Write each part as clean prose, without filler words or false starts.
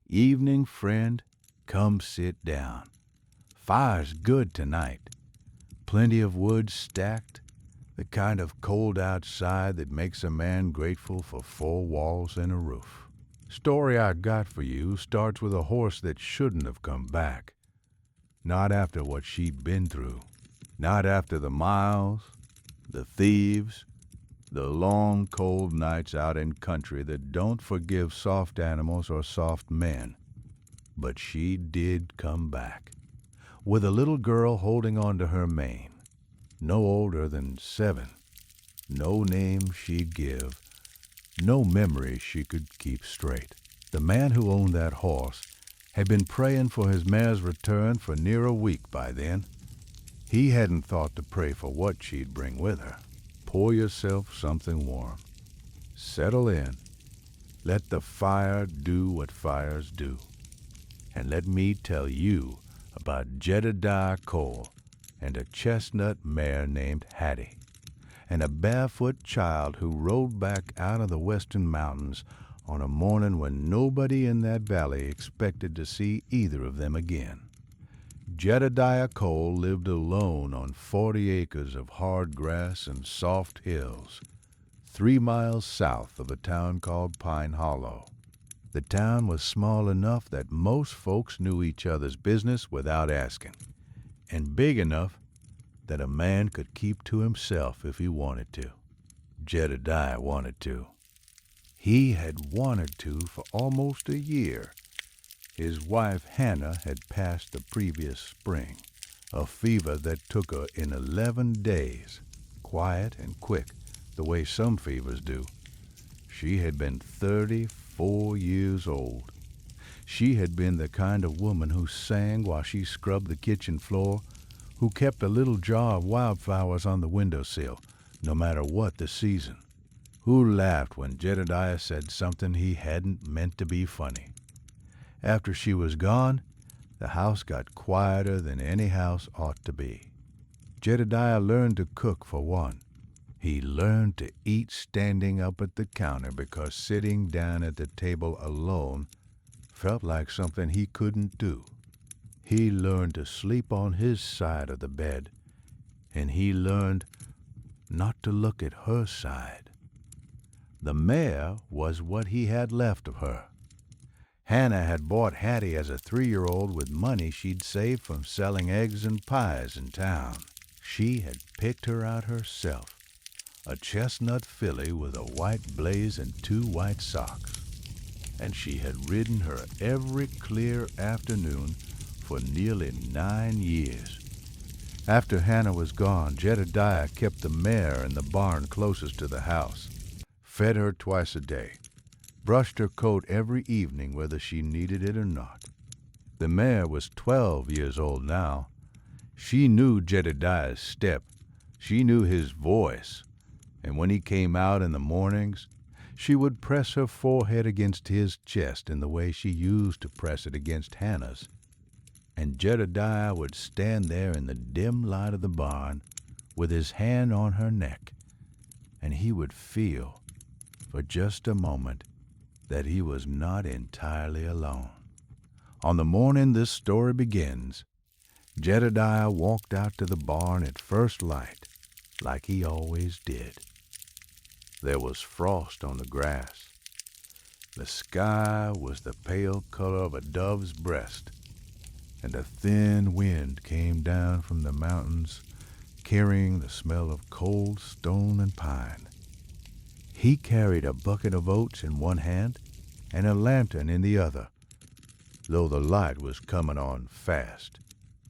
Evening, friend, come sit down. Fire's good tonight. Plenty of wood stacked, the kind of cold outside that makes a man grateful for four walls and a roof. Story I got for you starts with a horse that shouldn't have come back. Not after what she'd been through. Not after the miles, the thieves, the long cold nights out in country that don't forgive soft animals or soft men. But she did come back, with a little girl holding on to her mane, no older than 7, no name she'd give, no memory she could keep straight. The man who owned that horse had been praying for his mare's return for near a week by then. He hadn't thought to pray for what she'd bring with her. Pour yourself something warm. Settle in. Let the fire do what fires do. And let me tell you about Jedediah Cole and a chestnut mare named Hattie, and a barefoot child who rode back out of the western mountains on a morning when nobody in that valley expected to see either of them again. Jedediah Cole lived alone on 40 acres of hard grass and soft hills, 3 miles south of a town called Pine Hollow. The town was small enough that most folks knew each other's business without asking, and big enough that a man could keep to himself if he wanted to. Jedediah wanted to. He had wanted to for almost a year. His wife Hannah had passed the previous spring, a fever that took her in 11 days, quiet and quick, the way some fevers do. She had been 34 years old. She had been the kind of woman who sang while she scrubbed the kitchen floor, who kept a little jar of wildflowers on the windowsill, no matter what the season, who laughed when Jedediah said something he hadn't meant to be funny. After she was gone, the house got quieter than any house ought to be. Jedediah learned to cook for one. He learned to eat standing up at the counter because sitting down at the table alone felt like something he couldn't do. He learned to sleep on his side of the bed, and he learned not to look at her side. The mare was what he had left of her. Hannah had bought Hattie as a 3-year-old with money she'd saved from selling eggs and pies in town. She had picked her out herself, a chestnut filly with a white blaze and 2 white socks, and she had ridden her every clear afternoon for nearly 9 years. After Hannah was gone, Jedediah kept the mare in the barn closest to the house, fed her twice a day, brushed her coat every evening whether she needed it or not. The mare was 12 years old now. She knew Jedediah's step. She knew his voice. And when he came out in the mornings, she would press her forehead against his chest in the way she used to press it against Hannah's. And Jedediah would stand there in the dim light of the barn with his hand on her neck, and he would feel, for just a moment, that he was not entirely alone. On the morning this story begins, Jedediah walked out to the barn at first light, like he always did. There was frost on the grass. The sky was the pale color of a dove's breast, and a thin wind came down from the mountains, carrying the smell of cold stone and pine. He carried a bucket of oats in one hand and a lantern in the other, though the light was coming on fast,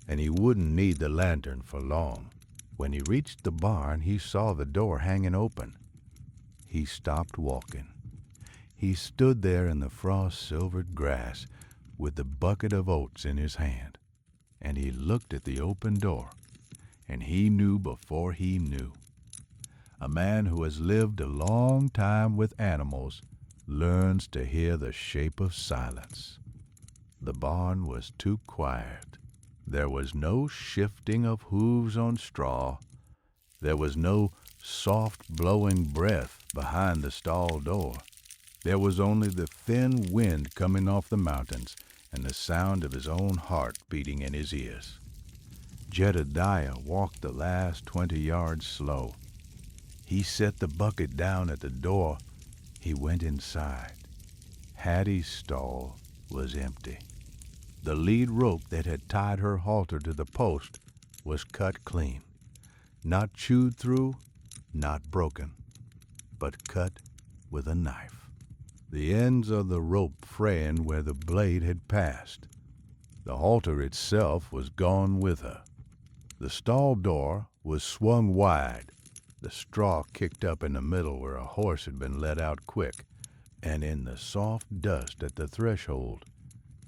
and he wouldn't need the lantern for long. When he reached the barn, he saw the door hanging open. He stopped walking. He stood there in the frost-silvered grass with the bucket of oats in his hand, and he looked at the open door, and he knew before he knew. A man who has lived a long time with animals learns to hear the shape of silence. The barn was too quiet. There was no shifting of hooves on straw. There was no soft blowing breath behind the stall door. There was only the thin wind coming off the mountains and the sound of his own heart beating in his ears. Jedediah walked the last 20 yards slow. He set the bucket down at the door. He went inside. Hattie's stall was empty. The lead rope that had tied her halter to the post was cut clean. Not chewed through, not broken, but cut with a knife. The ends of the rope fraying where the blade had passed. The halter itself was gone with her. The stall door was swung wide, the straw kicked up in the middle where a horse had been let out quick, and in the soft dust at the threshold,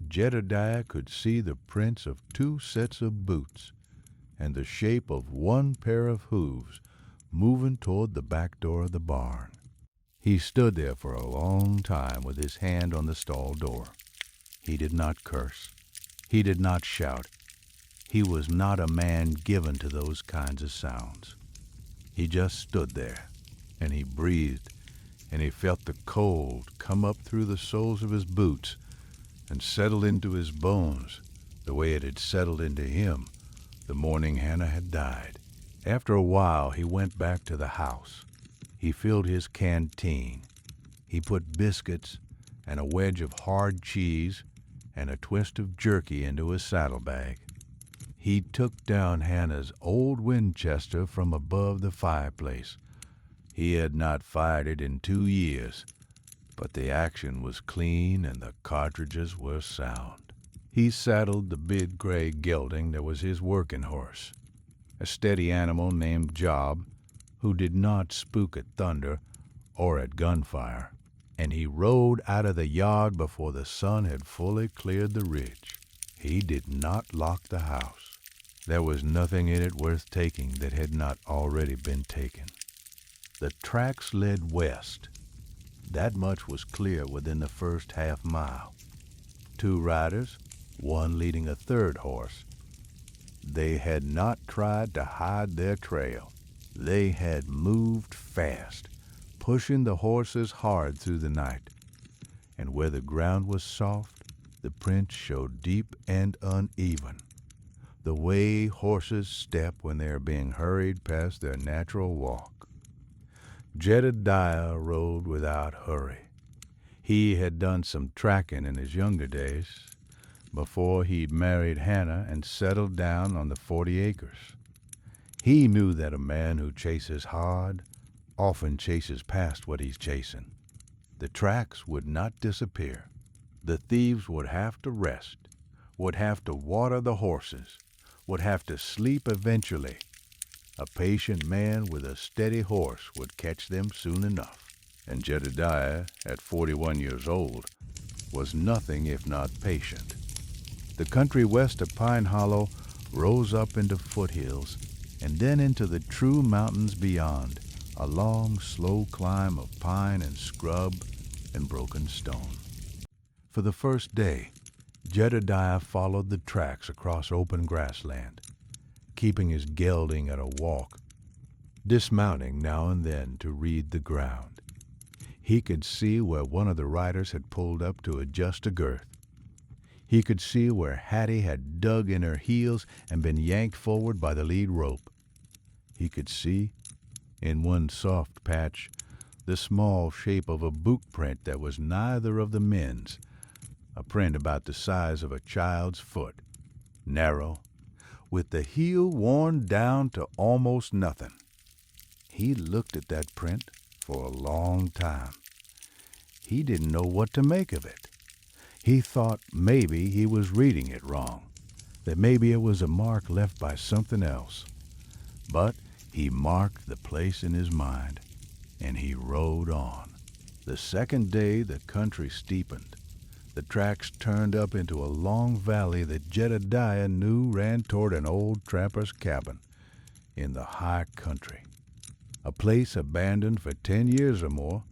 Jedediah could see the prints of 2 sets of boots and the shape of 1 pair of hooves moving toward the back door of the barn. He stood there for a long time with his hand on the stall door. He did not curse. He did not shout. He was not a man given to those kinds of sounds. He just stood there, and he breathed, and he felt the cold come up through the soles of his boots and settle into his bones the way it had settled into him the morning Hannah had died. After a while, he went back to the house. He filled his canteen. He put biscuits and a wedge of hard cheese and a twist of jerky into his saddlebag. He took down Hannah's old Winchester from above the fireplace. He had not fired it in 2 years, but the action was clean and the cartridges were sound. He saddled the big gray gelding that was his working horse, a steady animal named Job, who did not spook at thunder or at gunfire, and he rode out of the yard before the sun had fully cleared the ridge. He did not lock the house. There was nothing in it worth taking that had not already been taken. The tracks led west. That much was clear within the first half mile. 2 riders, one leading a 3rd horse. They had not tried to hide their trail. They had moved fast, pushing the horses hard through the night. And where the ground was soft, the prints showed deep and uneven, the way horses step when they are being hurried past their natural walk. Jedediah rode without hurry. He had done some tracking in his younger days, before he'd married Hannah and settled down on the 40 acres. He knew that a man who chases hard often chases past what he's chasing. The tracks would not disappear. The thieves would have to rest, would have to water the horses, would have to sleep eventually. A patient man with a steady horse would catch them soon enough. And Jedediah, at 41 years old, was nothing if not patient. The country west of Pine Hollow rose up into foothills and then into the true mountains beyond, a long, slow climb of pine and scrub and broken stone. For the first day, Jedediah followed the tracks across open grassland, keeping his gelding at a walk, dismounting now and then to read the ground. He could see where one of the riders had pulled up to adjust a girth. He could see where Hattie had dug in her heels and been yanked forward by the lead rope. He could see, in one soft patch, the small shape of a boot print that was neither of the men's, a print about the size of a child's foot, narrow, with the heel worn down to almost nothing. He looked at that print for a long time. He didn't know what to make of it. He thought maybe he was reading it wrong, that maybe it was a mark left by something else. But he marked the place in his mind, and he rode on. The second day the country steepened. The tracks turned up into a long valley that Jedediah knew ran toward an old trapper's cabin in the high country, a place abandoned for 10 years or more,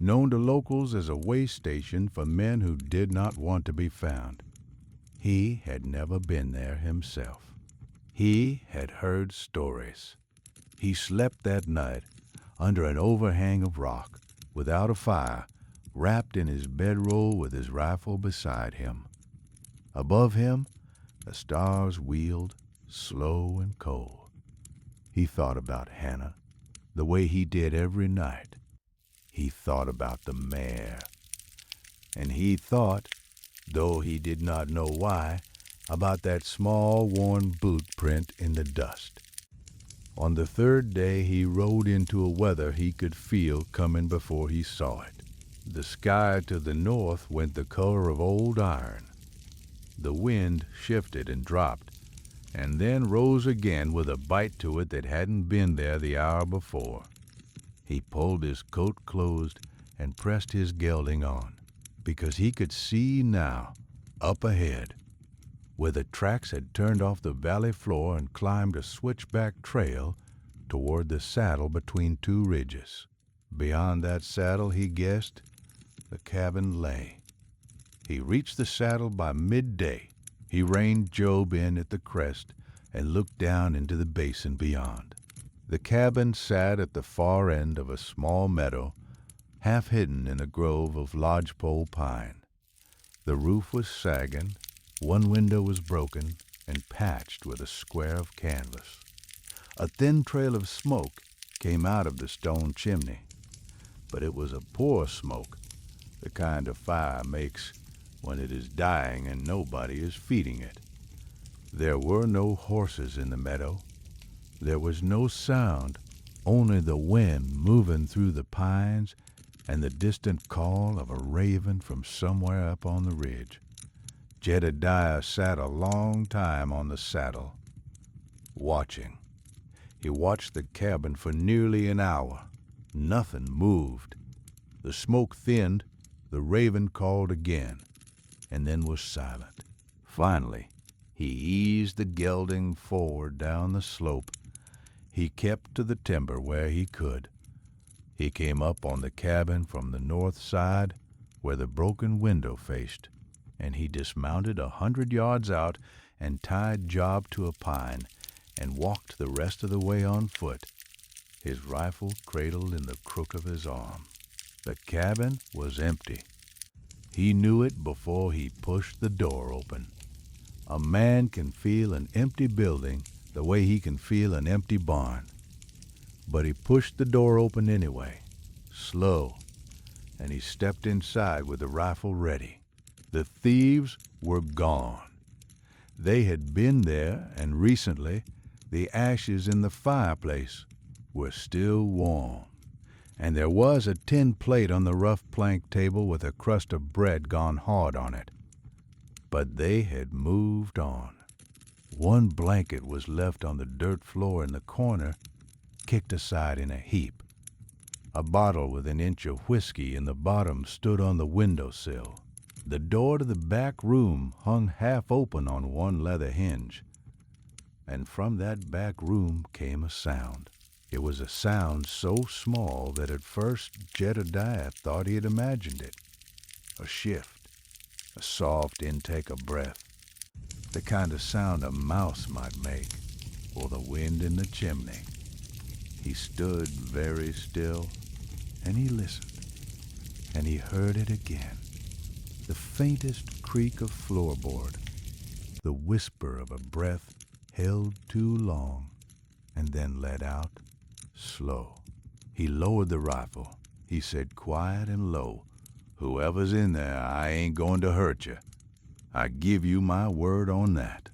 known to locals as a way station for men who did not want to be found. He had never been there himself. He had heard stories. He slept that night under an overhang of rock, without a fire, wrapped in his bedroll with his rifle beside him. Above him, the stars wheeled, slow and cold. He thought about Hannah, the way he did every night. He thought about the mare. And he thought, though he did not know why, about that small worn boot print in the dust. On the third day he rode into a weather he could feel coming before he saw it. The sky to the north went the color of old iron. The wind shifted and dropped, and then rose again with a bite to it that hadn't been there the hour before. He pulled his coat closed and pressed his gelding on, because he could see now, up ahead, where the tracks had turned off the valley floor and climbed a switchback trail toward the saddle between two ridges. Beyond that saddle, he guessed, the cabin lay. He reached the saddle by midday. He reined Job in at the crest and looked down into the basin beyond. The cabin sat at the far end of a small meadow, half hidden in a grove of lodgepole pine. The roof was sagging, one window was broken and patched with a square of canvas. A thin trail of smoke came out of the stone chimney, but it was a poor smoke, the kind of fire makes when it is dying and nobody is feeding it. There were no horses in the meadow. There was no sound, only the wind moving through the pines and the distant call of a raven from somewhere up on the ridge. Jedediah sat a long time on the saddle, watching. He watched the cabin for nearly an hour. Nothing moved. The smoke thinned, the raven called again, and then was silent. Finally, he eased the gelding forward down the slope. He kept to the timber where he could. He came up on the cabin from the north side, where the broken window faced, and he dismounted 100 yards out and tied Job to a pine and walked the rest of the way on foot, his rifle cradled in the crook of his arm. The cabin was empty. He knew it before he pushed the door open. A man can feel an empty building the way he can feel an empty barn. But he pushed the door open anyway, slow, and he stepped inside with the rifle ready. The thieves were gone. They had been there, and recently the ashes in the fireplace were still warm, and there was a tin plate on the rough plank table with a crust of bread gone hard on it. But they had moved on. One blanket was left on the dirt floor in the corner, kicked aside in a heap. A bottle with an inch of whiskey in the bottom stood on the windowsill. The door to the back room hung half open on one leather hinge, and from that back room came a sound. It was a sound so small that at first Jedediah thought he had imagined it. A shift, a soft intake of breath, the kind of sound a mouse might make, or the wind in the chimney. He stood very still, and he listened, and he heard it again. The faintest creak of floorboard, the whisper of a breath held too long, and then let out, slow. He lowered the rifle. He said quiet and low, "Whoever's in there, I ain't going to hurt you. I give you my word on that."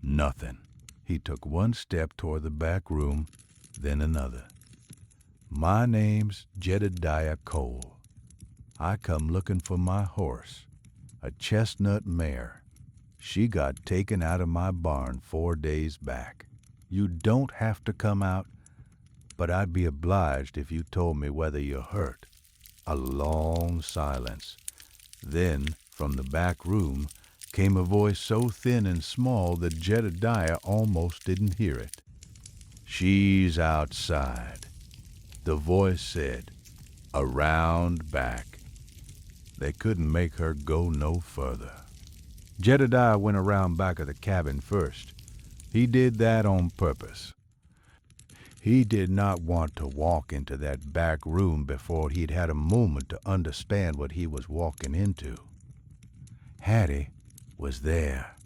Nothing. He took one step toward the back room, then another. "My name's Jedediah Cole. I come looking for my horse, a chestnut mare. She got taken out of my barn 4 days back. You don't have to come out, but I'd be obliged if you told me whether you're hurt." A long silence. Then, from the back room, came a voice so thin and small that Jedediah almost didn't hear it. "She's outside," the voice said, "around back." They couldn't make her go no further. Jedediah went around back of the cabin first. He did that on purpose. He did not want to walk into that back room before he'd had a moment to understand what he was walking into. Hattie was there.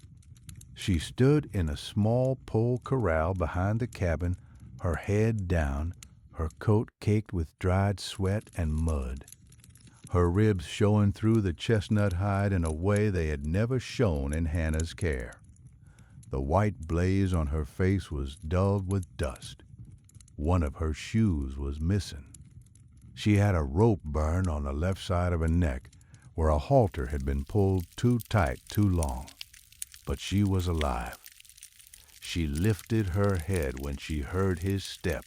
She stood in a small pole corral behind the cabin, her head down, her coat caked with dried sweat and mud, her ribs showing through the chestnut hide in a way they had never shown in Hannah's care. The white blaze on her face was dulled with dust. One of her shoes was missing. She had a rope burn on the left side of her neck where a halter had been pulled too tight too long. But she was alive. She lifted her head when she heard his step,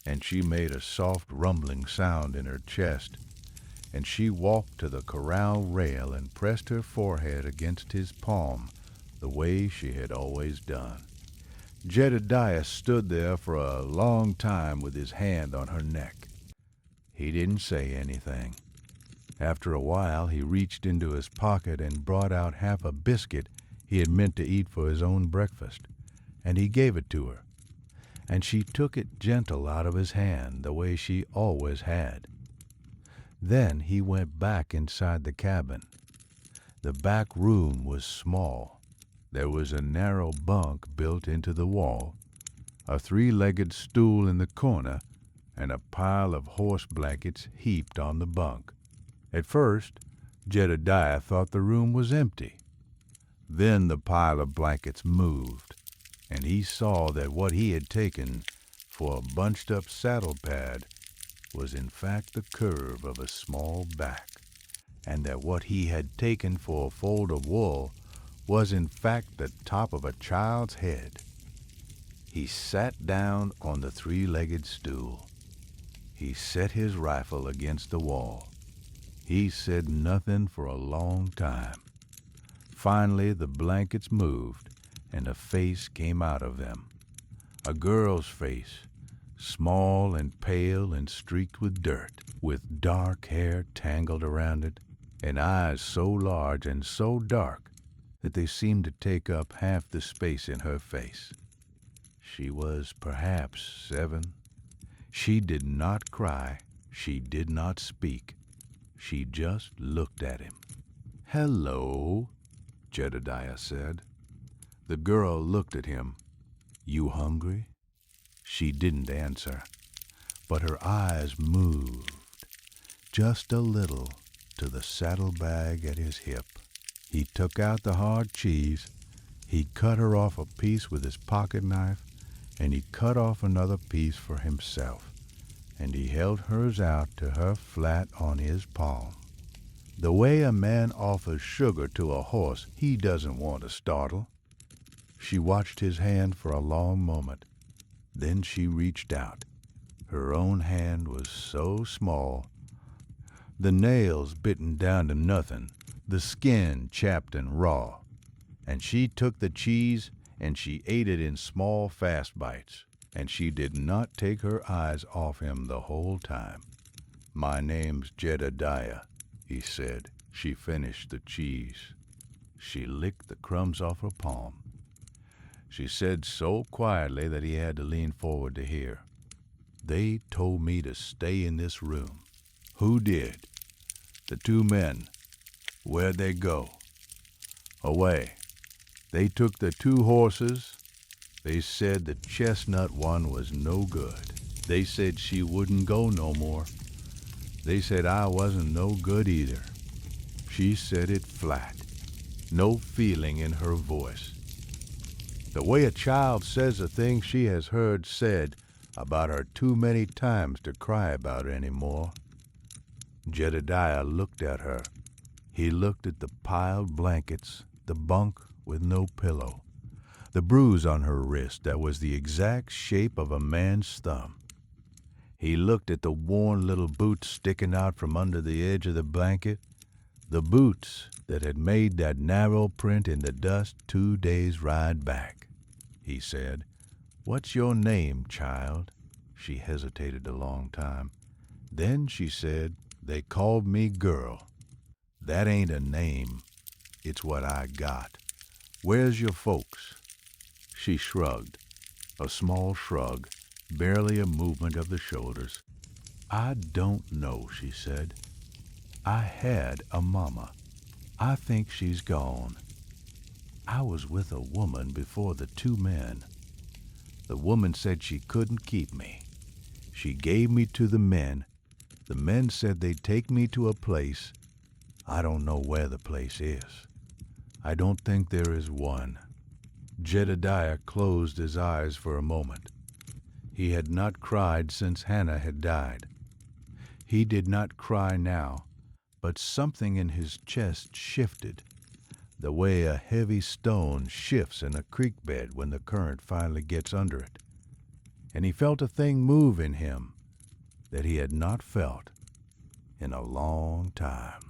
and she made a soft rumbling sound in her chest, and she walked to the corral rail and pressed her forehead against his palm the way she had always done. Jedediah stood there for a long time with his hand on her neck. He didn't say anything. After a while, he reached into his pocket and brought out half a biscuit he had meant to eat for his own breakfast, and he gave it to her, and she took it gentle out of his hand the way she always had. Then he went back inside the cabin. The back room was small. There was a narrow bunk built into the wall, a three-legged stool in the corner, and a pile of horse blankets heaped on the bunk. At first, Jedediah thought the room was empty. Then the pile of blankets moved, and he saw that what he had taken for a bunched-up saddle pad was in fact the curve of a small back, and that what he had taken for a fold of wool was in fact the top of a child's head. He sat down on the three-legged stool. He set his rifle against the wall. He said nothing for a long time. Finally, the blankets moved, and a face came out of them. A girl's face, small and pale and streaked with dirt, with dark hair tangled around it, and eyes so large and so dark that they seemed to take up half the space in her face. She was perhaps 7. She did not cry. She did not speak. She just looked at him. "Hello," Jedediah said. The girl looked at him. "You hungry?" She didn't answer, but her eyes moved just a little to the saddlebag at his hip. He took out the hard cheese. He cut her off a piece with his pocket knife, and he cut off another piece for himself, and he held hers out to her flat on his palm. The way a man offers sugar to a horse he doesn't want to startle. She watched his hand for a long moment. Then she reached out. Her own hand was so small, the nails bitten down to nothing, the skin chapped and raw. And she took the cheese and she ate it in small, fast bites, and she did not take her eyes off him the whole time. "My name's Jedediah," he said. She finished the cheese. She licked the crumbs off her palm. She said so quietly that he had to lean forward to hear. "They told me to stay in this room." "Who did?" "The 2 men. Where'd they go?" "Away. They took the 2 horses. They said the chestnut one was no good. They said she wouldn't go no more. They said I wasn't no good either." She said it flat, no feeling in her voice. The way a child says a thing she has heard said about her too many times to cry about anymore. Jedediah looked at her. He looked at the piled blankets, the bunk with no pillow, the bruise on her wrist that was the exact shape of a man's thumb. He looked at the worn little boots sticking out from under the edge of the blanket, the boots that had made that narrow print in the dust 2 days' ride back. He said, "What's your name, child?" She hesitated a long time. Then she said, "They called me girl." "That ain't a name. It's what I got. Where's your folks?" She shrugged, a small shrug, barely a movement of the shoulders. "I don't know," she said. "I had a mama. I think she's gone. I was with a woman before the two men. The woman said she couldn't keep me. She gave me to the men. The men said they'd take me to a place. I don't know where the place is. I don't think there is one." Jedediah closed his eyes for a moment. He had not cried since Hannah had died. He did not cry now, but something in his chest shifted, the way a heavy stone shifts in a creek bed when the current finally gets under it. And he felt a thing move in him that he had not felt in a long time.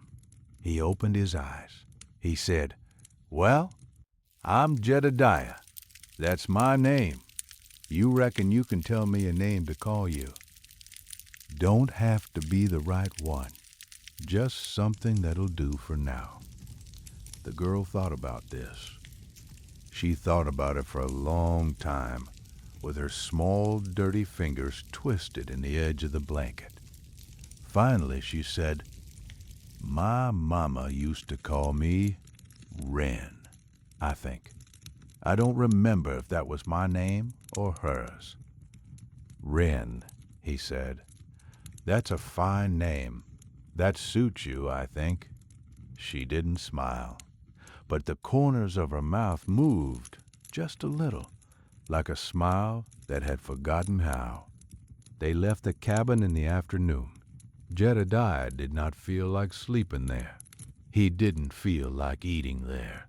He opened his eyes. He said, "Well, I'm Jedediah. That's my name. You reckon you can tell me a name to call you? Don't have to be the right one. Just something that'll do for now." The girl thought about this. She thought about it for a long time, with her small, dirty fingers twisted in the edge of the blanket. Finally, she said, "My mama used to call me Wren, I think. I don't remember if that was my name or hers." "Wren," he said. "That's a fine name. That suits you, I think." She didn't smile, but the corners of her mouth moved just a little, like a smile that had forgotten how. They left the cabin in the afternoon. Jedediah did not feel like sleeping there. He didn't feel like eating there.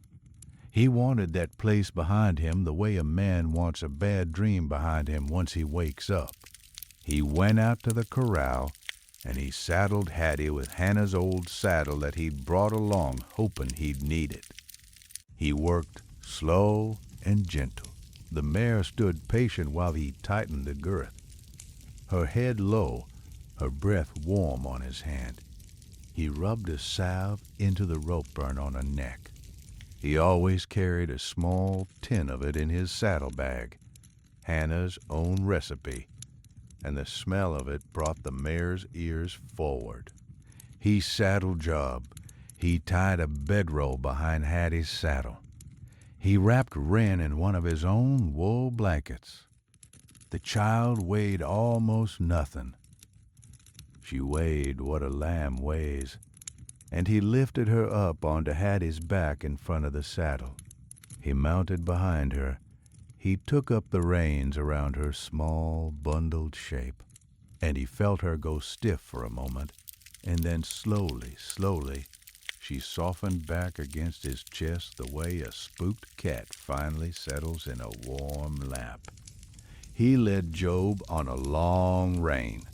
He wanted that place behind him the way a man wants a bad dream behind him once he wakes up. He went out to the corral, and he saddled Hattie with Hannah's old saddle that he'd brought along, hoping he'd need it. He worked slow and gentle. The mare stood patient while he tightened the girth, her head low, her breath warm on his hand. He rubbed a salve into the rope burn on her neck. He always carried a small tin of it in his saddlebag, Hannah's own recipe, and the smell of it brought the mare's ears forward. He saddled Job. He tied a bedroll behind Hattie's saddle. He wrapped Wren in one of his own wool blankets. The child weighed almost nothing. She weighed what a lamb weighs, and he lifted her up onto Hattie's back in front of the saddle. He mounted behind her. He took up the reins around her small, bundled shape, and he felt her go stiff for a moment, and then slowly, she softened back against his chest the way a spooked cat finally settles in a warm lap. He led Job on a long rein.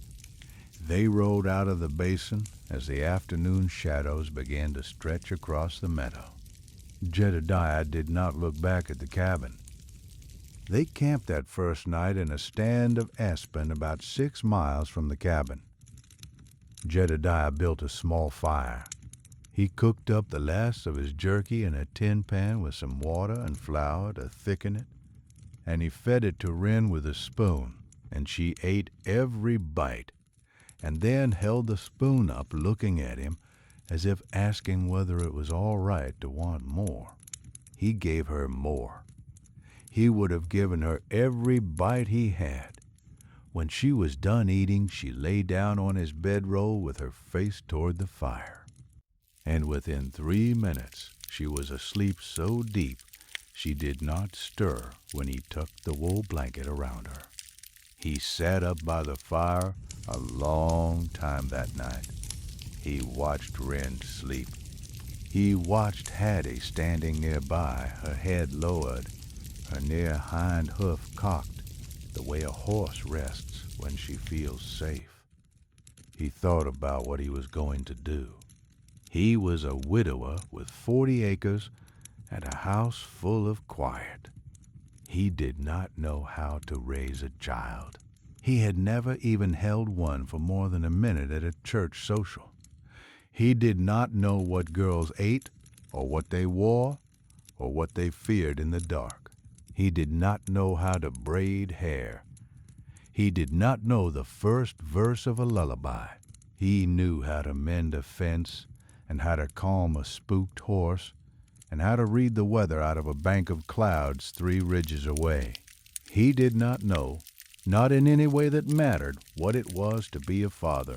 They rode out of the basin as the afternoon shadows began to stretch across the meadow. Jedediah did not look back at the cabin. They camped that first night in a stand of aspen about 6 miles from the cabin. Jedediah built a small fire. He cooked up the last of his jerky in a tin pan with some water and flour to thicken it, and he fed it to Wren with a spoon, and she ate every bite, and then held the spoon up looking at him as if asking whether it was all right to want more. He gave her more. He would have given her every bite he had. When she was done eating, she lay down on his bedroll with her face toward the fire. And within 3 minutes she was asleep so deep she did not stir when he tucked the wool blanket around her. He sat up by the fire a long time that night. He watched Wren sleep. He watched Hattie standing nearby, her head lowered, her near hind hoof cocked, the way a horse rests when she feels safe. He thought about what he was going to do. He was a widower with 40 acres and a house full of quiet. He did not know how to raise a child. He had never even held one for more than a minute at a church social. He did not know what girls ate, or what they wore, or what they feared in the dark. He did not know how to braid hair. He did not know the first verse of a lullaby. He knew how to mend a fence and how to calm a spooked horse and how to read the weather out of a bank of clouds 3 ridges away. He did not know, not in any way that mattered, what it was to be a father.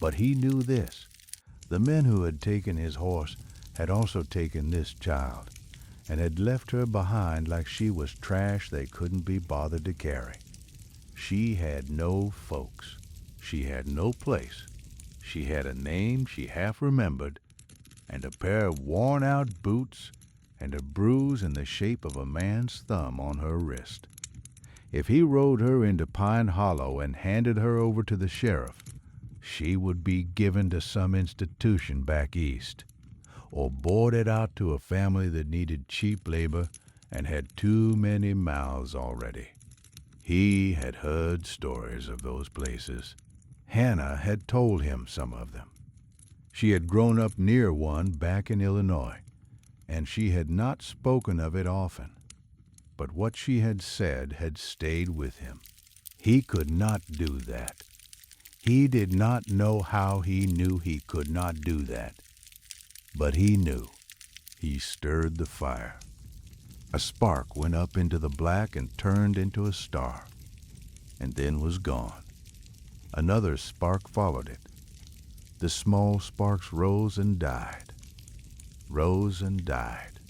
But he knew this. The men who had taken his horse had also taken this child, and had left her behind like she was trash they couldn't be bothered to carry. She had no folks. She had no place. She had a name she half remembered, and a pair of worn-out boots, and a bruise in the shape of a man's thumb on her wrist. If he rode her into Pine Hollow and handed her over to the sheriff, she would be given to some institution back east, or boarded out to a family that needed cheap labor and had too many mouths already. He had heard stories of those places. Hannah had told him some of them. She had grown up near one back in Illinois, and she had not spoken of it often. But what she had said had stayed with him. He could not do that. He did not know how he knew he could not do that. But he knew. He stirred the fire. A spark went up into the black and turned into a star, and then was gone. Another spark followed it. The small sparks rose and died, rose and died.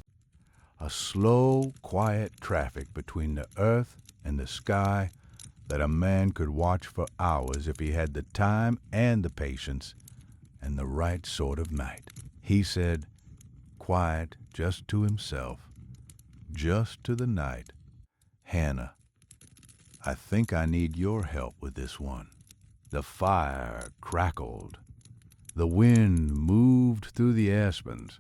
A slow, quiet traffic between the earth and the sky that a man could watch for hours if he had the time and the patience and the right sort of night. He said, quiet, just to himself, just to the night, "Hannah, I think I need your help with this one." The fire crackled. The wind moved through the aspens,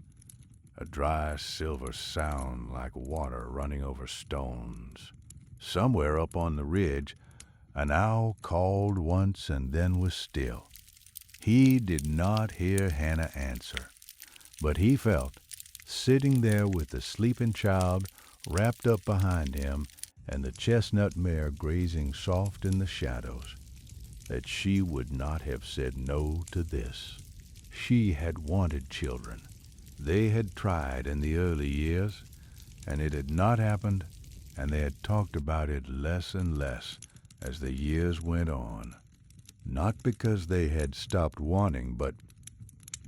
a dry silver sound like water running over stones. Somewhere up on the ridge, an owl called once and then was still. He did not hear Hannah answer, but he felt, sitting there with the sleeping child wrapped up behind him and the chestnut mare grazing soft in the shadows, that she would not have said no to this. She had wanted children. They had tried in the early years, and it had not happened, and they had talked about it less and less as the years went on. Not because they had stopped wanting, but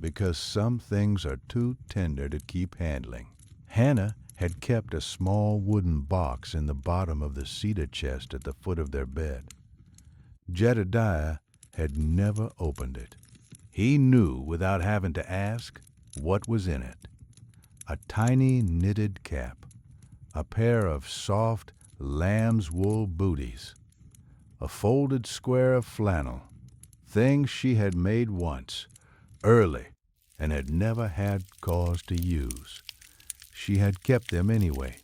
because some things are too tender to keep handling. Hannah had kept a small wooden box in the bottom of the cedar chest at the foot of their bed. Jedediah had never opened it. He knew without having to ask what was in it. A tiny knitted cap, a pair of soft lamb's wool booties, a folded square of flannel, things she had made once, early, and had never had cause to use. She had kept them anyway.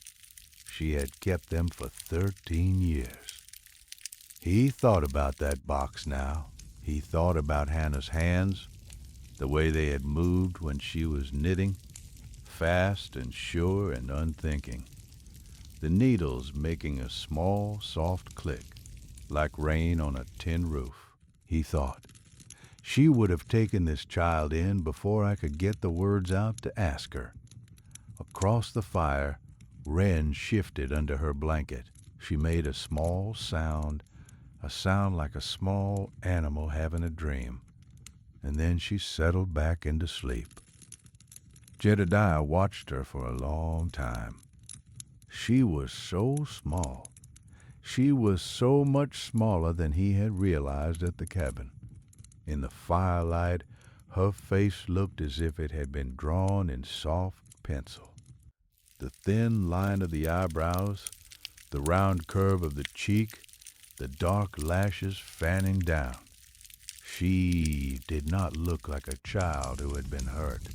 She had kept them for 13 years. He thought about that box now. He thought about Hannah's hands, the way they had moved when she was knitting, fast and sure and unthinking. The needles making a small, soft click, like rain on a tin roof. He thought, she would have taken this child in before I could get the words out to ask her. Across the fire, Wren shifted under her blanket. She made a small sound, a sound like a small animal having a dream, and then she settled back into sleep. Jedediah watched her for a long time. She was so small. She was so much smaller than he had realized at the cabin. In the firelight, her face looked as if it had been drawn in soft pencil. The thin line of the eyebrows, the round curve of the cheek, the dark lashes fanning down. She did not look like a child who had been hurt.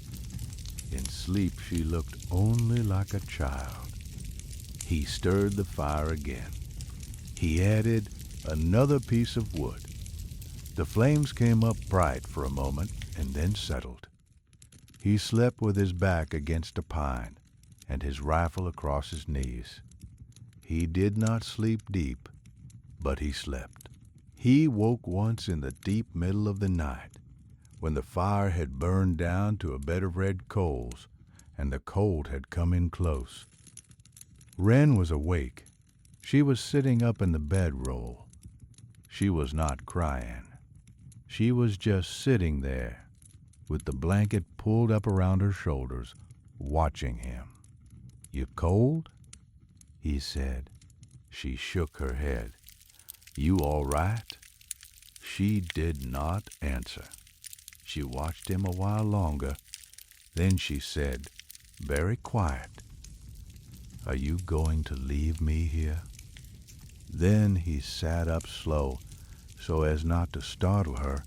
In sleep, she looked only like a child. He stirred the fire again. He added another piece of wood. The flames came up bright for a moment and then settled. He slept with his back against a pine and his rifle across his knees. He did not sleep deep, but he slept. He woke once in the deep middle of the night, when the fire had burned down to a bed of red coals, and the cold had come in close. Wren was awake. She was sitting up in the bedroll. She was not crying. She was just sitting there, with the blanket pulled up around her shoulders, watching him. "You cold?" he said. She shook her head. "You all right?" She did not answer. She watched him a while longer. Then she said, very quiet, "Are you going to leave me here?" Then he sat up slow, so as not to startle her,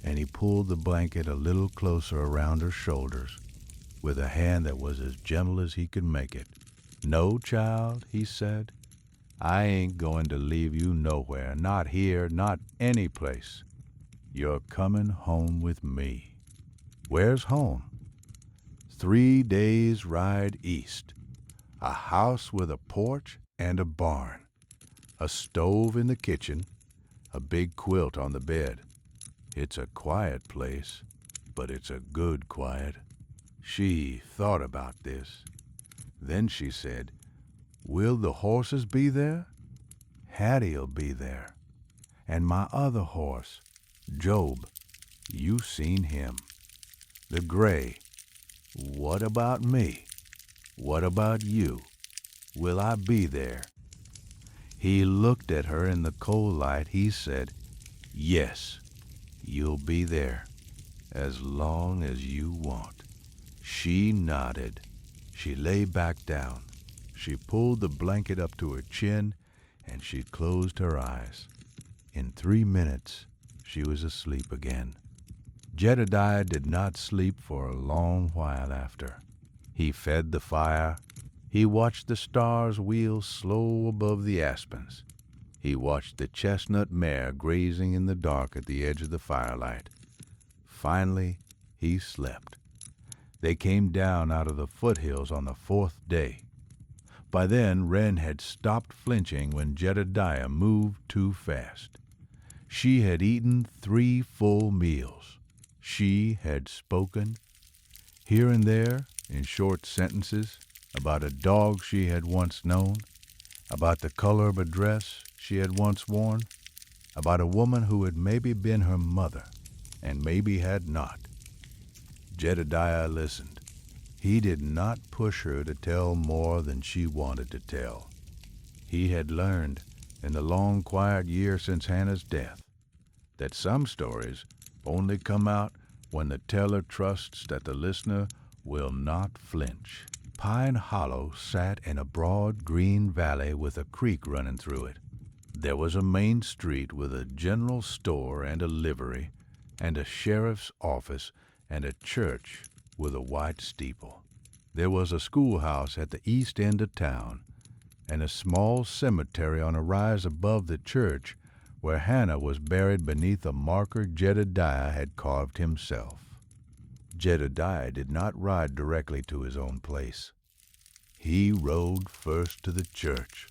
and he pulled the blanket a little closer around her shoulders, with a hand that was as gentle as he could make it. "No, child," he said, "I ain't going to leave you nowhere, not here, not any place. You're coming home with me." "Where's home?" 3 days' ride east. A house with a porch and a barn. A stove in the kitchen, a big quilt on the bed. It's a quiet place, but it's a good quiet. She thought about this. Then she said, "Will the horses be there?" "Hattie'll be there. And my other horse, Job. You've seen him. The gray. What about me? What about you? Will I be there?" He looked at her in the cold light. He said, "Yes, you'll be there, as long as you want." She nodded. She lay back down. She pulled the blanket up to her chin, and she closed her eyes. In 3 minutes, she was asleep again. Jedediah did not sleep for a long while after. He fed the fire. He watched the stars wheel slow above the aspens. He watched the chestnut mare grazing in the dark at the edge of the firelight. Finally, he slept. They came down out of the foothills on the 4th day. By then, Wren had stopped flinching when Jedediah moved too fast. She had eaten 3 full meals. She had spoken, here and there, in short sentences, about a dog she had once known, about the color of a dress she had once worn, about a woman who had maybe been her mother, and maybe had not. Jedediah listened. He did not push her to tell more than she wanted to tell. He had learned, in the long quiet year since Hannah's death, that some stories only come out when the teller trusts that the listener will not flinch. Pine Hollow sat in a broad green valley with a creek running through it. There was a main street with a general store and a livery, and a sheriff's office, and a church with a white steeple. There was a schoolhouse at the east end of town, and a small cemetery on a rise above the church where Hannah was buried beneath a marker Jedediah had carved himself. Jedediah did not ride directly to his own place. He rode first to the church.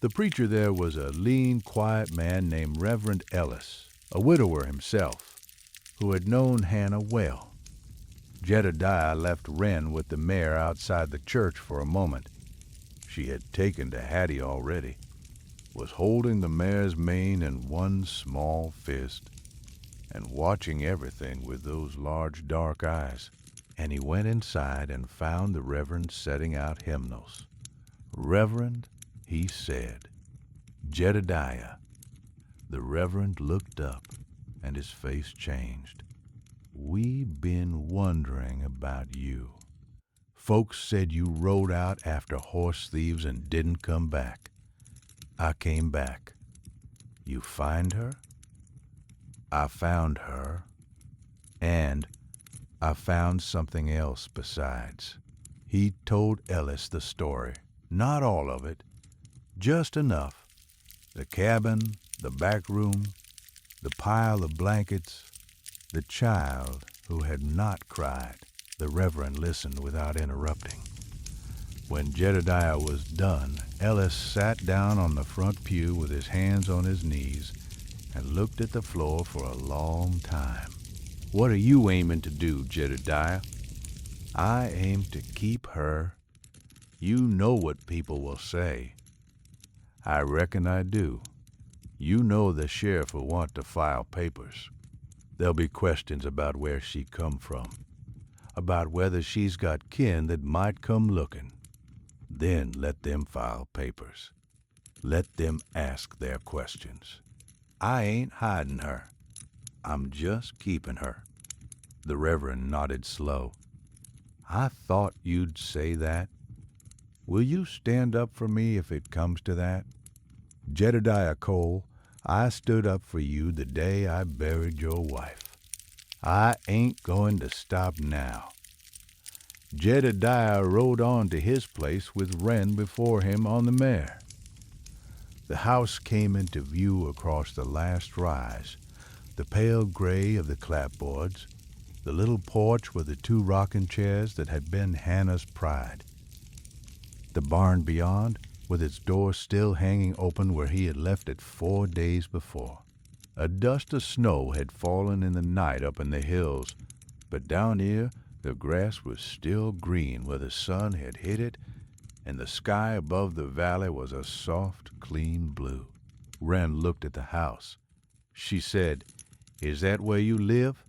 The preacher there was a lean, quiet man named Reverend Ellis, a widower himself, who had known Hannah well. Jedediah left Wren with the mare outside the church for a moment. She had taken to Hattie already, was holding the mare's mane in one small fist, and watching everything with those large dark eyes. And he went inside and found the Reverend setting out hymnals. "Reverend," he said. "Jedediah." The Reverend looked up, and his face changed. "We been wondering about you. Folks said you rode out after horse thieves and didn't come back. I came back. You find her?" "I found her, and I found something else besides." He told Ellis the story. Not all of it, just enough. The cabin, the back room, the pile of blankets, the child who had not cried. The Reverend listened without interrupting. When Jedediah was done, Ellis sat down on the front pew with his hands on his knees and looked at the floor for a long time. "What are you aiming to do, Jedediah?" "I aim to keep her." "You know what people will say." "I reckon I do. You know the sheriff will want to file papers. There'll be questions about where she come from, about whether she's got kin that might come looking. Then let them file papers. Let them ask their questions. I ain't hiding her. I'm just keeping her." The Reverend nodded slow. "I thought you'd say that. Will you stand up for me if it comes to that? Jedediah Cole, I stood up for you the day I buried your wife. I ain't going to stop now." Jedediah rode on to his place with Wren before him on the mare. The house came into view across the last rise, the pale gray of the clapboards, the little porch with the 2 rocking chairs that had been Hannah's pride. The barn beyond, with its door still hanging open where he had left it 4 days before. A dust of snow had fallen in the night up in the hills, but down here the grass was still green where the sun had hit it, and the sky above the valley was a soft, clean blue. Wren looked at the house. She said, "Is that where you live?"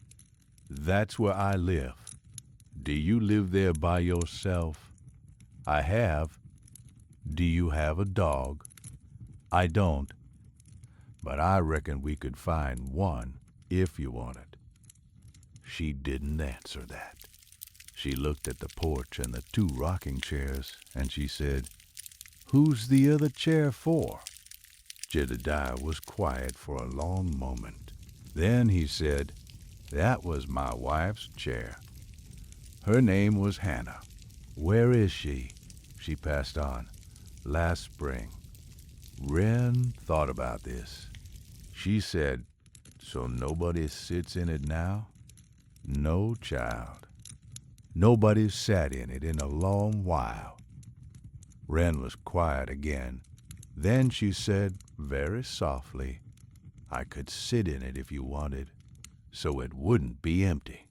"That's where I live." "Do you live there by yourself?" "I have." "Do you have a dog?" "I don't. But I reckon we could find one if you want it." She didn't answer that. She looked at the porch and the 2 rocking chairs, and she said, "Who's the other chair for?" Jedediah was quiet for a long moment. Then he said, "That was my wife's chair. Her name was Hannah." "Where is she?" She passed on. "Last spring." Wren thought about this. She said, "So nobody sits in it now?" "No, child. Nobody's sat in it in a long while." Wren was quiet again. Then she said, very softly, "I could sit in it if you wanted, so it wouldn't be empty."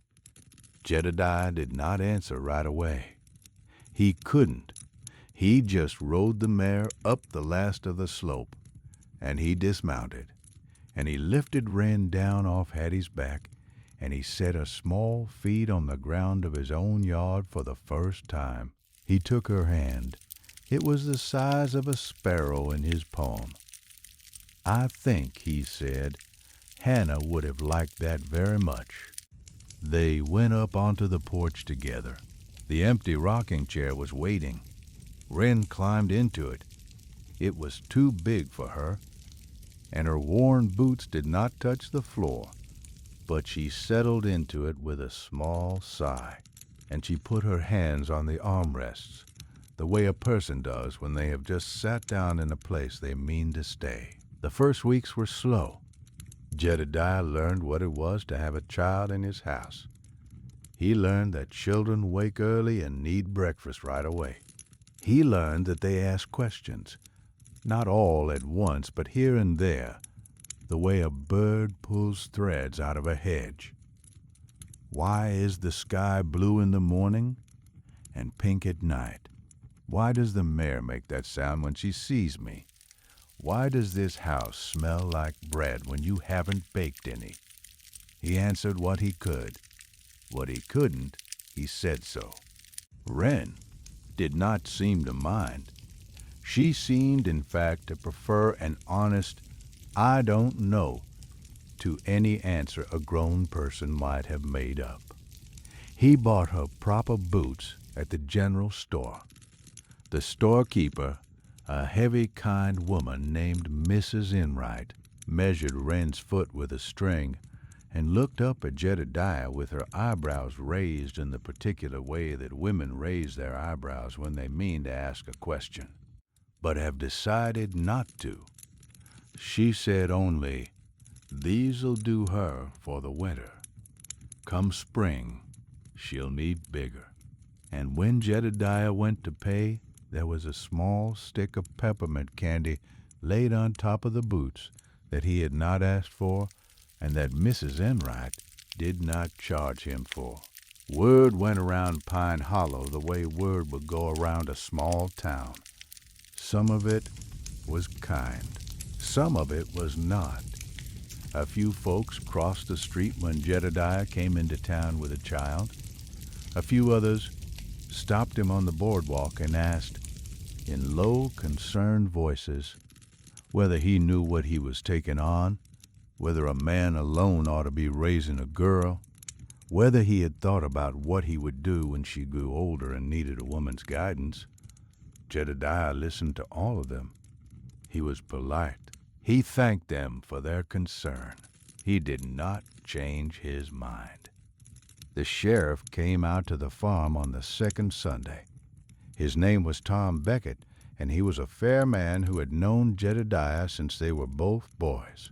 Jedediah did not answer right away. He couldn't. He just rode the mare up the last of the slope, and he dismounted, and he lifted Wren down off Hattie's back, and he set her small feet on the ground of his own yard for the first time. He took her hand. It was the size of a sparrow in his poem. "I think," he said, "Hannah would have liked that very much." They went up onto the porch together. The empty rocking chair was waiting. Wren climbed into it. It was too big for her, and her worn boots did not touch the floor. But she settled into it with a small sigh, and she put her hands on the armrests, the way a person does when they have just sat down in a place they mean to stay. The first weeks were slow. Jedediah learned what it was to have a child in his house. He learned that children wake early and need breakfast right away. He learned that they ask questions, not all at once, but here and there, the way a bird pulls threads out of a hedge. Why is the sky blue in the morning and pink at night? Why does the mare make that sound when she sees me? Why does this house smell like bread when you haven't baked any? He answered what he could. What he couldn't, he said so. Wren did not seem to mind. She seemed, in fact, to prefer an honest, "I don't know," to any answer a grown person might have made up. He bought her proper boots at the general store. The storekeeper, a heavy, kind woman named Mrs. Enright, measured Wren's foot with a string and looked up at Jedediah with her eyebrows raised in the particular way that women raise their eyebrows when they mean to ask a question, but have decided not to. She said only, "These'll do her for the winter. Come spring, she'll need bigger." And when Jedediah went to pay, there was a small stick of peppermint candy laid on top of the boots that he had not asked for and that Mrs. Enright did not charge him for. Word went around Pine Hollow the way word would go around a small town. Some of it was kind. Some of it was not. A few folks crossed the street when Jedediah came into town with a child. A few others stopped him on the boardwalk and asked, in low, concerned voices, whether he knew what he was taking on, whether a man alone ought to be raising a girl, whether he had thought about what he would do when she grew older and needed a woman's guidance. Jedediah listened to all of them. He was polite. He thanked them for their concern. He did not change his mind. The sheriff came out to the farm on the second Sunday. His name was Tom Beckett, and he was a fair man who had known Jedediah since they were both boys.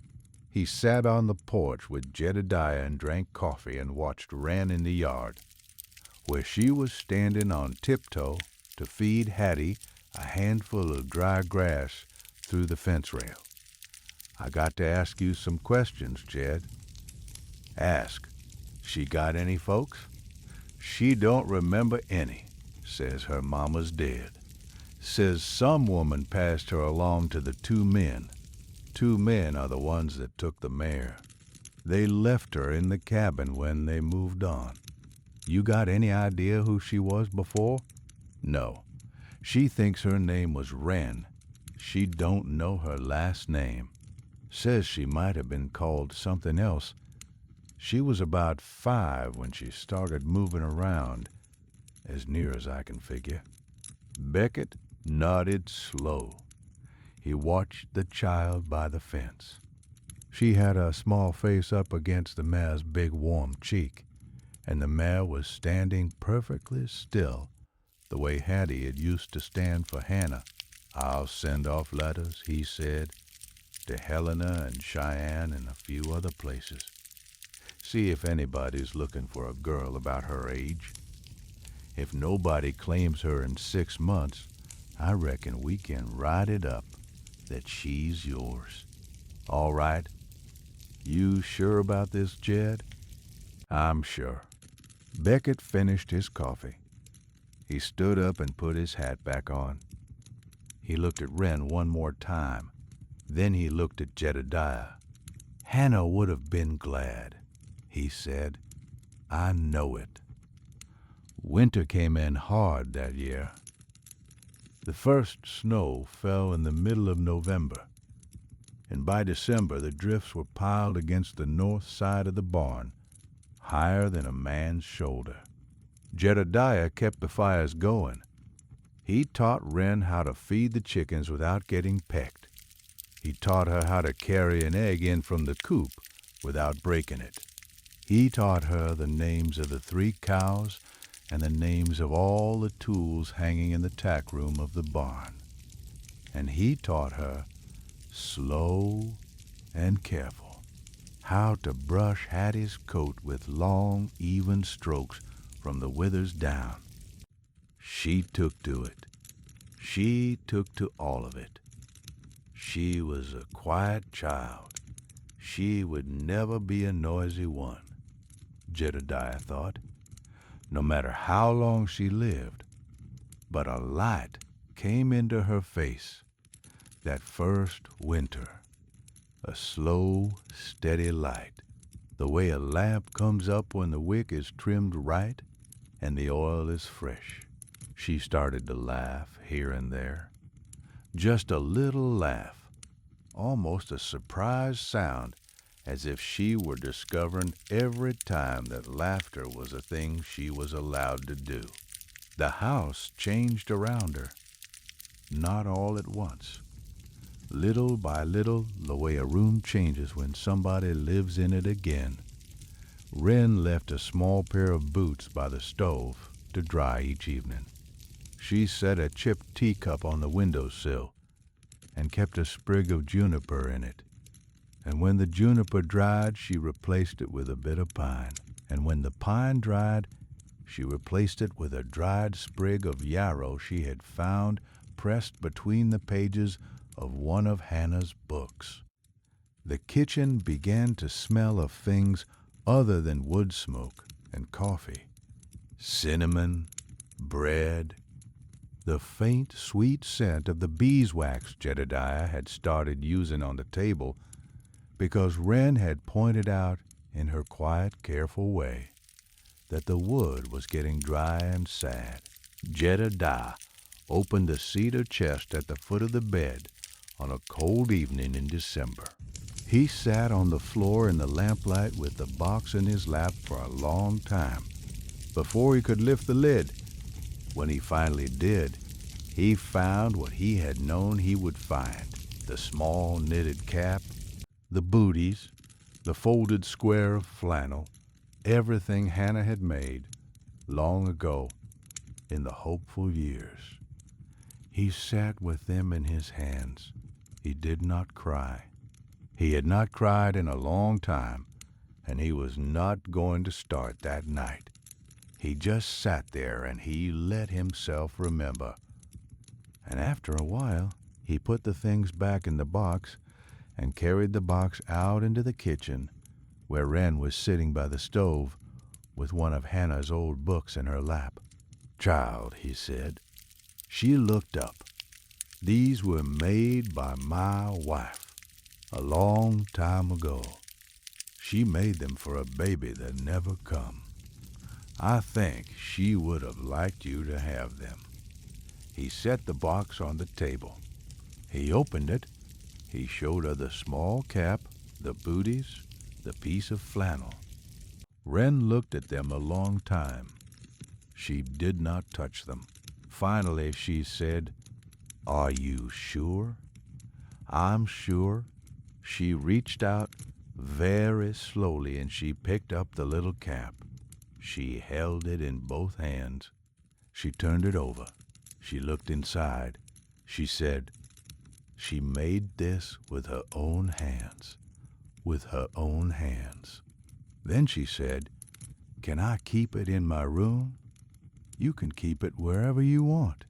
He sat on the porch with Jedediah and drank coffee and watched Wren in the yard, where she was standing on tiptoe to feed Hattie a handful of dry grass through the fence rail. "I got to ask you some questions, Jed." "Ask. She got any folks?" "She don't remember any. Says her mama's dead. Says some woman passed her along to the two men. Two men are the ones that took the mare. They left her in the cabin when they moved on. You got any idea who she was before?" "No. She thinks her name was Wren. She don't know her last name. Says she might have been called something else. She was about 5 when she started moving around, as near as I can figure." Beckett nodded slow. He watched the child by the fence. She had a small face up against the mare's big warm cheek, and the mare was standing perfectly still, the way Hattie had used to stand for Hannah. "I'll send off letters," he said, "to Helena and Cheyenne and a few other places. See if anybody's looking for a girl about her age. If nobody claims her in 6 months, I reckon we can write it up that she's yours. All right? You sure about this, Jed?" "I'm sure." Beckett finished his coffee. He stood up and put his hat back on. He looked at Wren one more time. Then he looked at Jedediah. "Hannah would have been glad," he said. "I know it." Winter came in hard that year. The first snow fell in the middle of November, and by December the drifts were piled against the north side of the barn, higher than a man's shoulder. Jedediah kept the fires going. He taught Wren how to feed the chickens without getting pecked. He taught her how to carry an egg in from the coop without breaking it. He taught her the names of the 3 cows and the names of all the tools hanging in the tack room of the barn. And he taught her, slow and careful, how to brush Hattie's coat with long, even strokes from the withers down. She took to it. She took to all of it. She was a quiet child. She would never be a noisy one, Jedediah thought, no matter how long she lived. But a light came into her face that first winter, a slow, steady light, the way a lamp comes up when the wick is trimmed right and the oil is fresh. She started to laugh here and there, just a little laugh, almost a surprised sound, as if she were discovering every time that laughter was a thing she was allowed to do. The house changed around her, not all at once. Little by little, the way a room changes when somebody lives in it again. Wren left a small pair of boots by the stove to dry each evening. She set a chipped teacup on the windowsill and kept a sprig of juniper in it. And when the juniper dried, she replaced it with a bit of pine. And when the pine dried, She replaced it with a dried sprig of yarrow she had found pressed between the pages of one of Hannah's books. The kitchen began to smell of things other than wood smoke and coffee. Cinnamon, bread, the faint, sweet scent of the beeswax Jedediah had started using on the table because Wren had pointed out in her quiet, careful way that the wood was getting dry and sad. Jedediah opened the cedar chest at the foot of the bed on a cold evening in December. He sat on the floor in the lamplight with the box in his lap for a long time before he could lift the lid. When he finally did, he found what he had known he would find: the small knitted cap, the booties, the folded square of flannel, everything Hannah had made long ago in the hopeful years. He sat with them in his hands. He did not cry. He had not cried in a long time, and he was not going to start that night. He just sat there and he let himself remember. And after a while, he put the things back in the box and carried the box out into the kitchen, where Wren was sitting by the stove with one of Hannah's old books in her lap. "Child," he said. She looked up. "These were made by my wife a long time ago. She made them for a baby that never come. I think she would have liked you to have them." He set the box on the table. He opened it. He showed her the small cap, the booties, the piece of flannel. Wren looked at them a long time. She did not touch them. Finally she said, "Are you sure?" "I'm sure." She reached out very slowly and she picked up the little cap. She held it in both hands. She turned it over. She looked inside. She said, "She made this with her own hands, with her own hands." Then she said, "Can I keep it in my room?" "You can keep it wherever you want."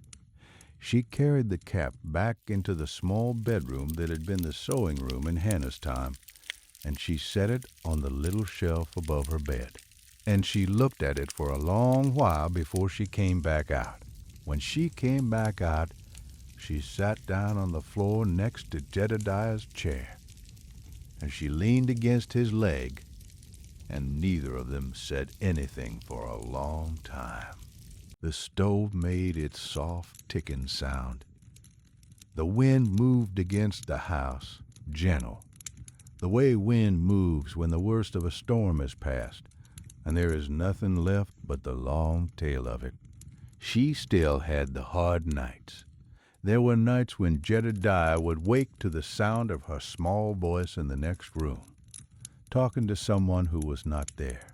She carried the cap back into the small bedroom that had been the sewing room in Hannah's time, and she set it on the little shelf above her bed. And she looked at it for a long while before she came back out. When she came back out, she sat down on the floor next to Jedediah's chair, and she leaned against his leg, and neither of them said anything for a long time. The stove made its soft ticking sound. The wind moved against the house, gentle, the way wind moves when the worst of a storm has passed, and there is nothing left but the long tail of it. She still had the hard nights. There were nights when Jedediah would wake to the sound of her small voice in the next room, talking to someone who was not there,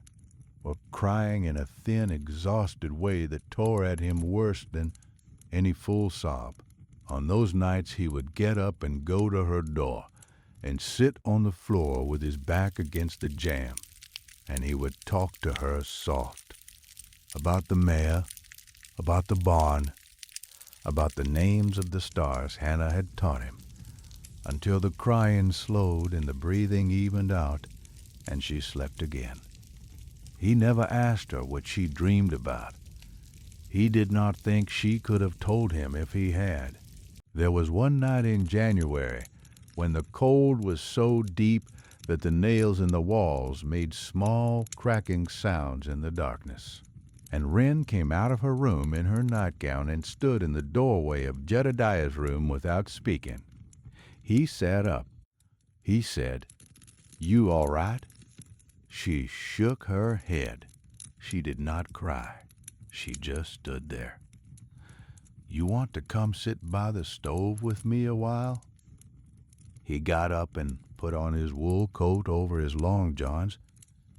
or crying in a thin, exhausted way that tore at him worse than any full sob. On those nights he would get up and go to her door and sit on the floor with his back against the jamb, and he would talk to her soft about the mare, about the barn, about the names of the stars Hannah had taught him, until the crying slowed and the breathing evened out, and she slept again. He never asked her what she dreamed about. He did not think she could have told him if he had. There was one night in January when the cold was so deep that the nails in the walls made small, cracking sounds in the darkness. And Wren came out of her room in her nightgown and stood in the doorway of Jedediah's room without speaking. He sat up. He said, "You all right?" She shook her head. She did not cry. She just stood there. "You want to come sit by the stove with me a while?" He got up and put on his wool coat over his long johns,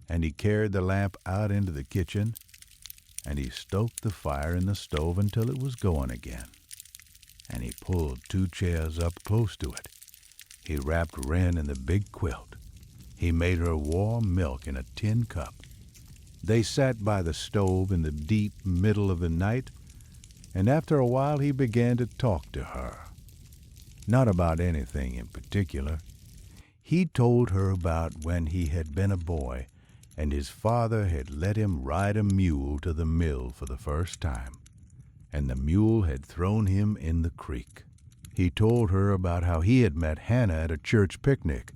and he carried the lamp out into the kitchen, and he stoked the fire in the stove until it was going again. And he pulled 2 chairs up close to it. He wrapped Wren in the big quilt. He made her warm milk in a tin cup. They sat by the stove in the deep middle of the night, and after a while he began to talk to her. Not about anything in particular. He told her about when he had been a boy and his father had let him ride a mule to the mill for the first time, and the mule had thrown him in the creek. He told her about how he had met Hannah at a church picnic,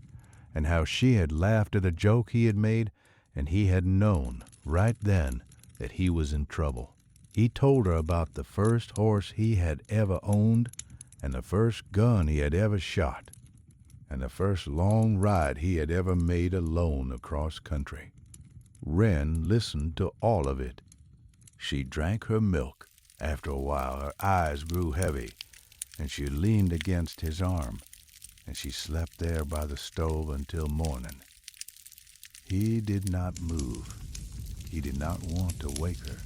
and how she had laughed at a joke he had made, and he had known right then that he was in trouble. He told her about the first horse he had ever owned, and the first gun he had ever shot, and the first long ride he had ever made alone across country. Wren listened to all of it. She drank her milk. After a while her eyes grew heavy, and she leaned against his arm, and she slept there by the stove until morning. He did not move. He did not want to wake her.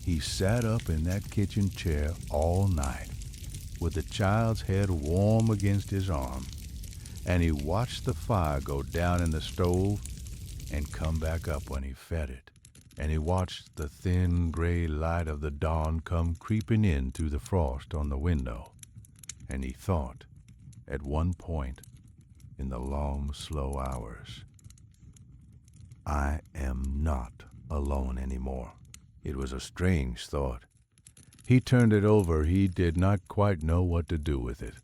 He sat up in that kitchen chair all night, with the child's head warm against his arm, and he watched the fire go down in the stove and come back up when he fed it, and he watched the thin gray light of the dawn come creeping in through the frost on the window, and he thought, at one point in the long, slow hours, I am not alone anymore. It was a strange thought. He turned it over. He did not quite know what to do with it.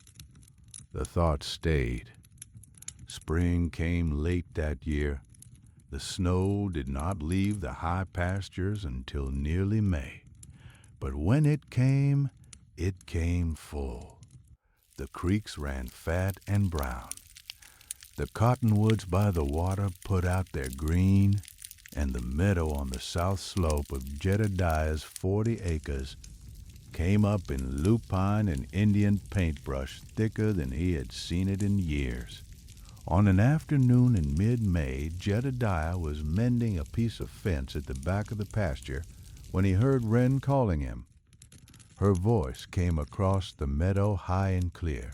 The thought stayed. Spring came late that year. The snow did not leave the high pastures until nearly May. But when it came full. The creeks ran fat and brown. The cottonwoods by the water put out their green, and the meadow on the south slope of Jedediah's 40 acres came up in lupine and Indian paintbrush thicker than he had seen it in years. On an afternoon in mid-May, Jedediah was mending a piece of fence at the back of the pasture when he heard Wren calling him. Her voice came across the meadow high and clear.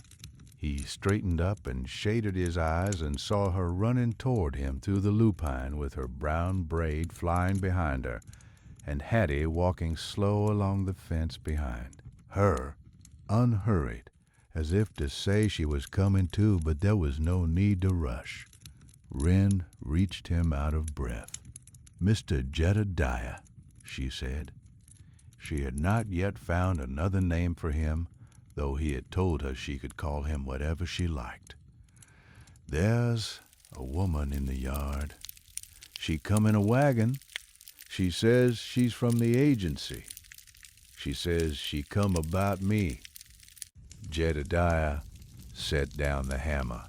He straightened up and shaded his eyes and saw her running toward him through the lupine with her brown braid flying behind her, and Hattie walking slow along the fence behind. Her, unhurried, as if to say she was coming too, but there was no need to rush. Wren reached him out of breath. "Mr. Jedediah," she said. She had not yet found another name for him, though he had told her she could call him whatever she liked. "There's a woman in the yard. She come in a wagon. She says she's from the agency. She says she come about me." Jedediah set down the hammer.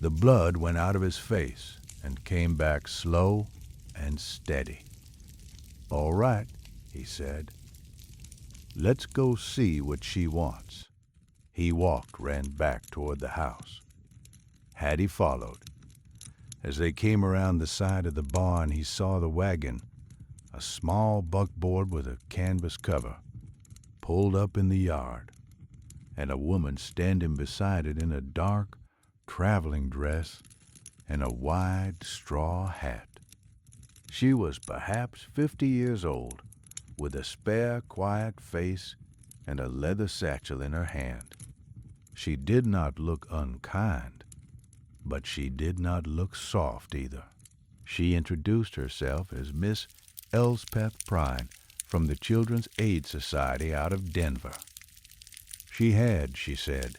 The blood went out of his face and came back slow and steady. "All right," he said. "Let's go see what she wants." He ran back toward the house. Hattie followed. As they came around the side of the barn, he saw the wagon, a small buckboard with a canvas cover, pulled up in the yard, and a woman standing beside it in a dark traveling dress and a wide straw hat. She was perhaps 50 years old, with a spare, quiet face and a leather satchel in her hand. She did not look unkind, but she did not look soft either. She introduced herself as Miss Elspeth Prine from the Children's Aid Society out of Denver. She had, she said,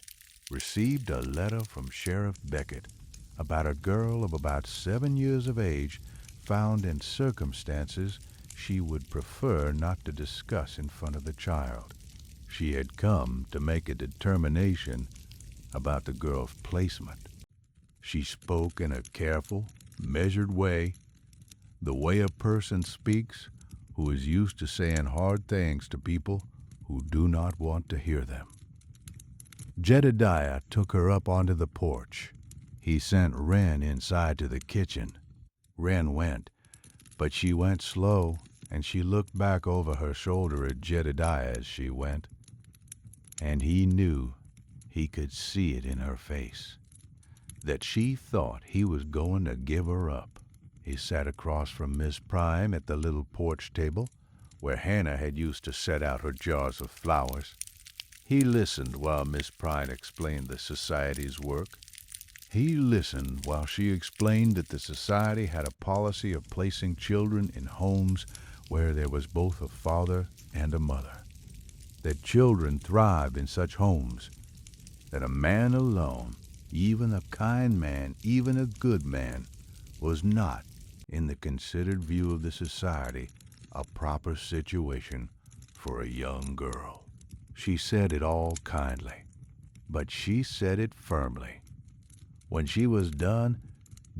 received a letter from Sheriff Beckett about a girl of about 7 years of age found in circumstances she would prefer not to discuss in front of the child. She had come to make a determination about the girl's placement. She spoke in a careful, measured way, the way a person speaks who is used to saying hard things to people who do not want to hear them. Jedediah took her up onto the porch. He sent Wren inside to the kitchen. Wren went, but she went slow, and she looked back over her shoulder at Jedediah as she went, and he knew, he could see it in her face, that she thought he was going to give her up. He sat across from Miss Prime at the little porch table, where Hannah had used to set out her jars of flowers. He listened while Miss Prime explained the society's work. He listened while she explained that the society had a policy of placing children in homes where there was both a father and a mother, that children thrived in such homes, that a man alone, even a kind man, even a good man, was not, in the considered view of the society, a proper situation for a young girl. She said it all kindly, but she said it firmly. When she was done,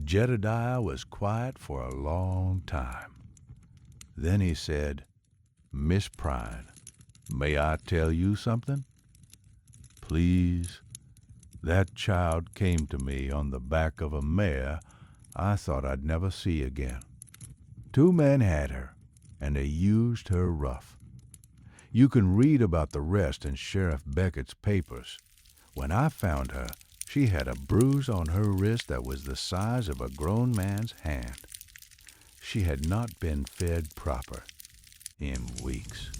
Jedediah was quiet for a long time. Then he said, "Miss Prine, may I tell you something?" "Please." "That child came to me on the back of a mare I thought I'd never see again. 2 men had her, and they used her rough. You can read about the rest in Sheriff Beckett's papers. When I found her, she had a bruise on her wrist that was the size of a grown man's hand. She had not been fed proper in weeks.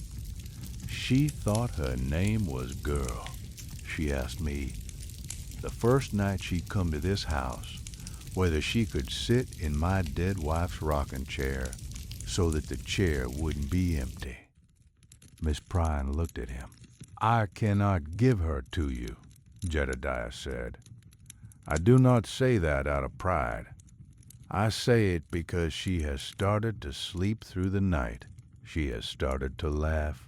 She thought her name was Girl. She asked me, the first night she come to this house, whether she could sit in my dead wife's rocking chair so that the chair wouldn't be empty." Miss Prine looked at him. "I cannot give her to you," Jedediah said. "I do not say that out of pride. I say it because she has started to sleep through the night. She has started to laugh.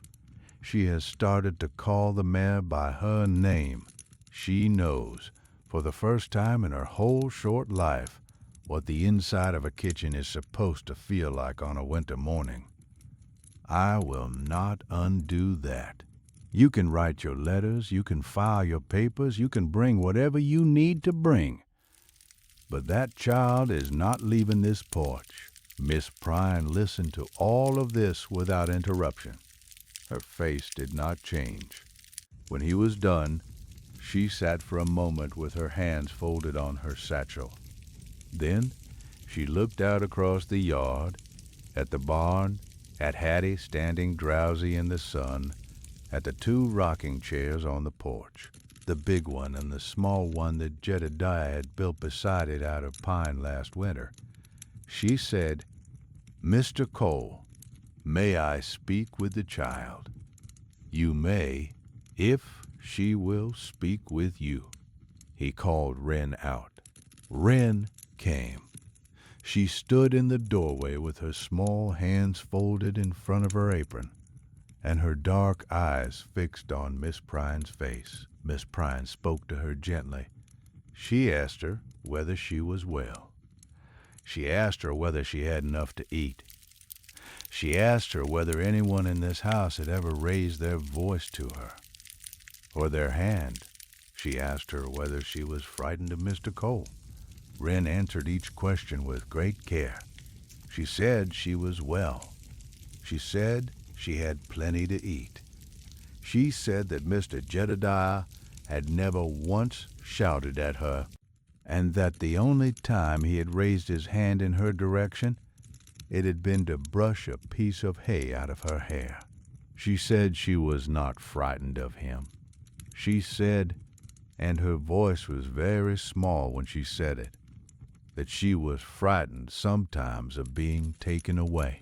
She has started to call the mare by her name. She knows, for the first time in her whole short life, what the inside of a kitchen is supposed to feel like on a winter morning. I will not undo that. You can write your letters, you can file your papers, you can bring whatever you need to bring. But that child is not leaving this porch." Miss Prine listened to all of this without interruption. Her face did not change. When he was done, she sat for a moment with her hands folded on her satchel. Then she looked out across the yard, at the barn, at Hattie standing drowsy in the sun, at the 2 rocking chairs on the porch, the big one and the small one that Jedediah had built beside it out of pine last winter. She said, "Mr. Cole, may I speak with the child?" "You may, if she will speak with you." He called Wren out. Wren came. She stood in the doorway with her small hands folded in front of her apron, and her dark eyes fixed on Miss Prine's face. Miss Prine spoke to her gently. She asked her whether she was well. She asked her whether she had enough to eat. She asked her whether anyone in this house had ever raised their voice to her, or their hand. She asked her whether she was frightened of Mr. Cole. Wren answered each question with great care. She said she was well. She said she had plenty to eat. She said that Mr. Jedediah had never once shouted at her, and that the only time he had raised his hand in her direction, it had been to brush a piece of hay out of her hair. She said she was not frightened of him. She said, and her voice was very small when she said it, that she was frightened sometimes of being taken away.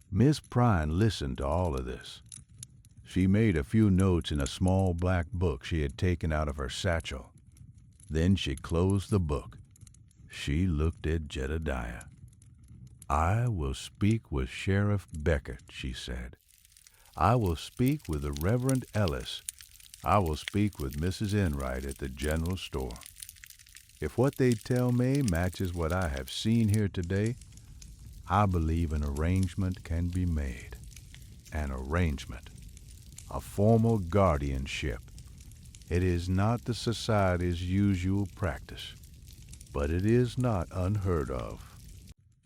Miss Prine listened to all of this. She made a few notes in a small black book she had taken out of her satchel. Then she closed the book. She looked at Jedediah. "I will speak with Sheriff Beckett," she said. "I will speak with the Reverend Ellis. I will speak with Mrs. Enright at the general store. If what they tell me matches what I have seen here today, I believe an arrangement can be made. An arrangement. A formal guardianship. It is not the society's usual practice, but it is not unheard of."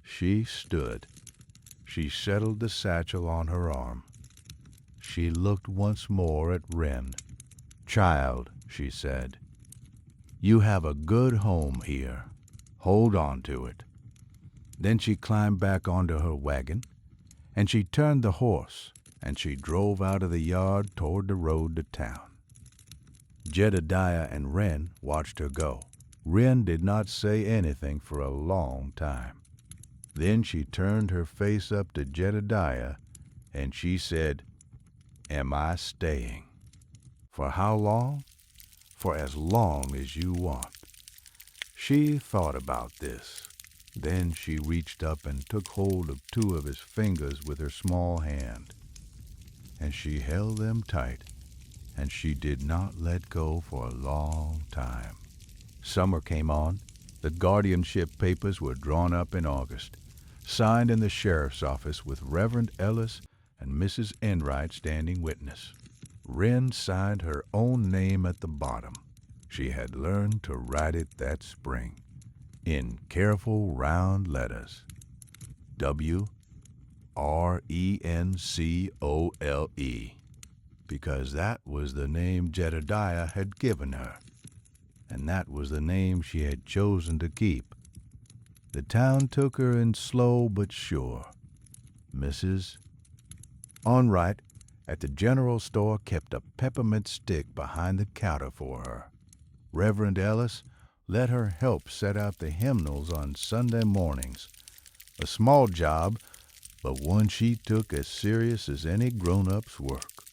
She stood. She settled the satchel on her arm. She looked once more at Wren. "Child," she said, "you have a good home here. Hold on to it. Then she climbed back onto her wagon, and she turned the horse, and she drove out of the yard toward the road to town. Jedediah and Wren watched her go. Wren did not say anything for a long time. Then she turned her face up to Jedediah, and she said, "Am I staying?" "For how long?" "For as long as you want." She thought about this. Then she reached up and took hold of two of his fingers with her small hand, and she held them tight, and she did not let go for a long time. Summer came on. The guardianship papers were drawn up in August, signed in the sheriff's office with Reverend Ellis and Mrs. Enright standing witness. Wren signed her own name at the bottom. She had learned to write it that spring, in careful round letters. W-R-E-N-C-O-L-E, because that was the name Jedediah had given her, and that was the name she had chosen to keep. The town took her in slow but sure. Mrs. Enright at the general store kept a peppermint stick behind the counter for her. Reverend Ellis let her help set out the hymnals on Sunday mornings. A small job, but one she took as serious as any grown-up's work.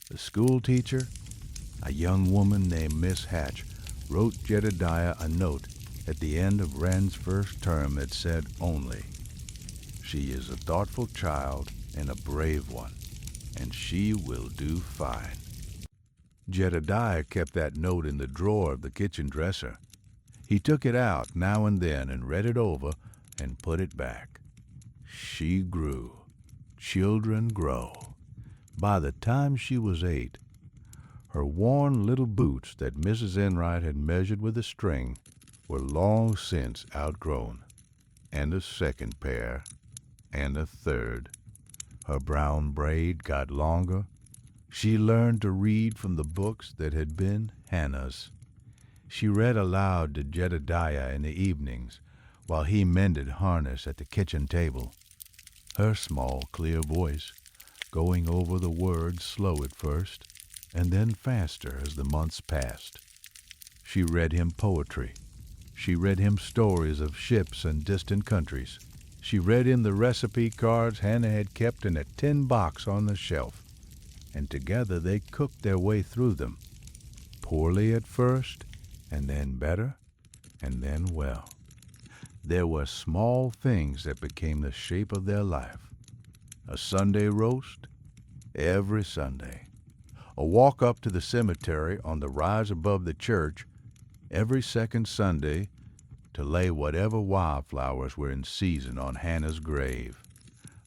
The school teacher, a young woman named Miss Hatch, wrote Jedediah a note at the end of Wren's first term that said only, "She is a thoughtful child and a brave one, and she will do fine." Jedediah kept that note in the drawer of the kitchen dresser. He took it out now and then and read it over and put it back. She grew. Children grow. By the time she was 8, her worn little boots that Mrs. Enright had measured with a string were long since outgrown, and a second pair, and a third. Her brown braid got longer. She learned to read from the books that had been Hannah's. She read aloud to Jedediah in the evenings while he mended harness at the kitchen table, her small, clear voice going over the words slow at first and then faster as the months passed. She read him poetry. She read him stories of ships and distant countries. She read him the recipe cards Hannah had kept in a tin box on the shelf, and together they cooked their way through them, poorly at first, and then better, and then well. There were small things that became the shape of their life. A Sunday roast every Sunday. A walk up to the cemetery on the rise above the church every second Sunday to lay whatever wildflowers were in season on Hannah's grave.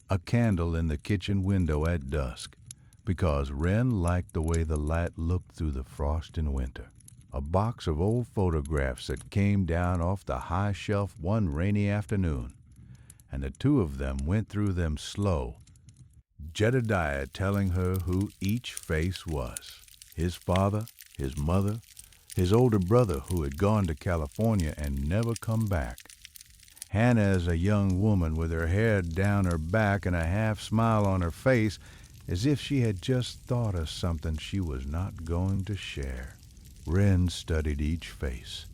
A candle in the kitchen window at dusk, because Wren liked the way the light looked through the frost in winter. A box of old photographs that came down off the high shelf one rainy afternoon, and the two of them went through them slow, Jedediah telling her who each face was: his father, his mother, his older brother who had gone to California and never come back. Hannah as a young woman with her hair down her back and a half-smile on her face, as if she had just thought of something she was not going to share. Wren studied each face.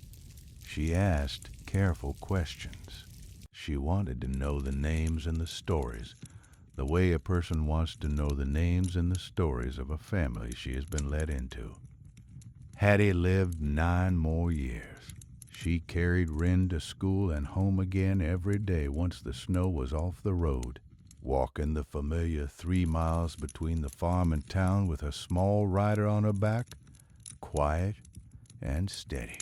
She asked careful questions. She wanted to know the names and the stories, the way a person wants to know the names and the stories of a family she has been let into. Hattie lived 9 more years. She carried Wren to school and home again every day once the snow was off the road, walking the familiar 3 miles between the farm and town with her small rider on her back, quiet and steady,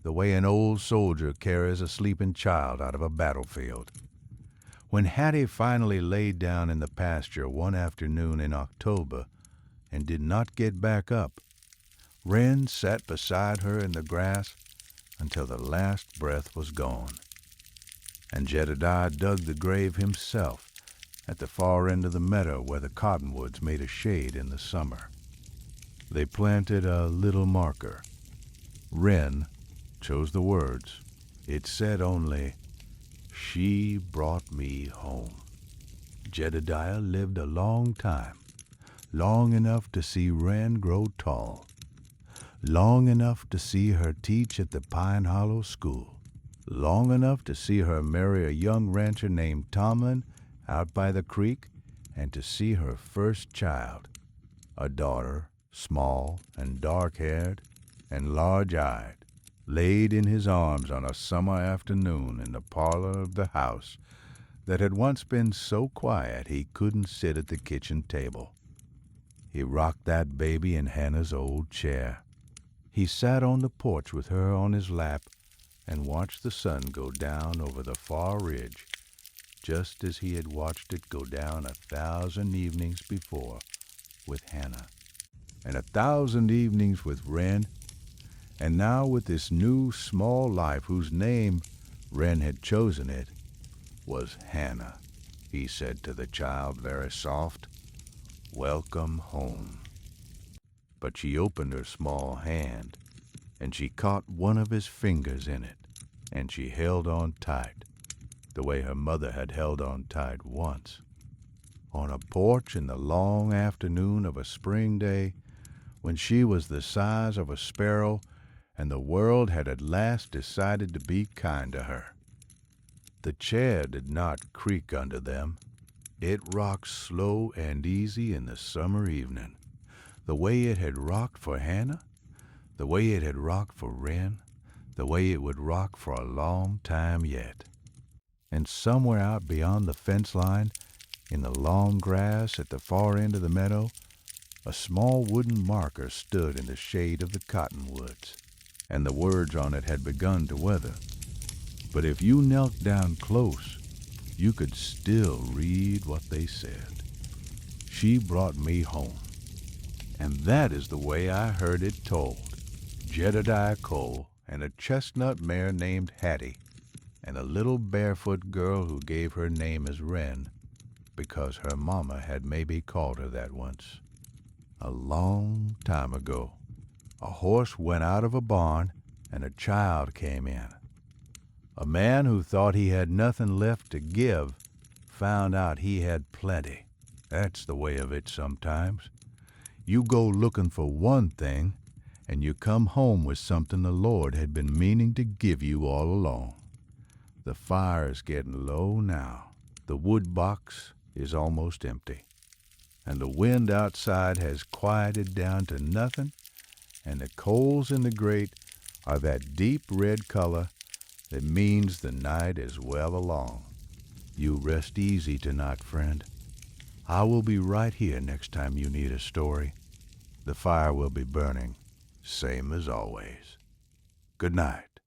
the way an old soldier carries a sleeping child out of a battlefield. When Hattie finally laid down in the pasture one afternoon in October and did not get back up, Wren sat beside her in the grass until the last breath was gone, and Jedediah dug the grave himself at the far end of the meadow where the cottonwoods made a shade in the summer. They planted a little marker. Wren chose the words. It said only, She brought me home. Jedediah lived a long time, long enough to see Wren grow tall, long enough to see her teach at the Pine Hollow School, long enough to see her marry a young rancher named Tomlin out by the creek, and to see her first child, a daughter, small and dark-haired and large-eyed, laid in his arms on a summer afternoon in the parlor of the house that had once been so quiet he couldn't sit at the kitchen table. He rocked that baby in Hannah's old chair. He sat on the porch with her on his lap and watched the sun go down over the far ridge, just as he had watched it go down 1,000 evenings before with Hannah, and 1,000 evenings with Wren, and now with this new small life whose name, Wren had chosen it, was Hannah. He said to the child very soft, "Welcome home." But she opened her small hand, and she caught one of his fingers in it, and she held on tight, the way her mother had held on tight once. On a porch in the long afternoon of a spring day, when she was the size of a sparrow, and the world had at last decided to be kind to her. The chair did not creak under them. It rocked slow and easy in the summer evening, the way it had rocked for Hannah, the way it had rocked for Wren, the way it would rock for a long time yet. And somewhere out beyond the fence line, in the long grass at the far end of the meadow, a small wooden marker stood in the shade of the cottonwoods, and the words on it had begun to weather. But if you knelt down close, you could still read what they said. She brought me home. And that is the way I heard it told. Jedediah Cole and a chestnut mare named Hattie, and a little barefoot girl who gave her name as Wren, because her mama had maybe called her that once. A long time ago, a horse went out of a barn and a child came in. A man who thought he had nothing left to give found out he had plenty. That's the way of it sometimes. You go looking for one thing, and you come home with something the Lord had been meaning to give you all along. The fire is getting low now. The wood box is almost empty, and the wind outside has quieted down to nothing, and the coals in the grate are that deep red color that means the night is well along. You rest easy tonight, friend. I will be right here next time you need a story. The fire will be burning, same as always. Good night.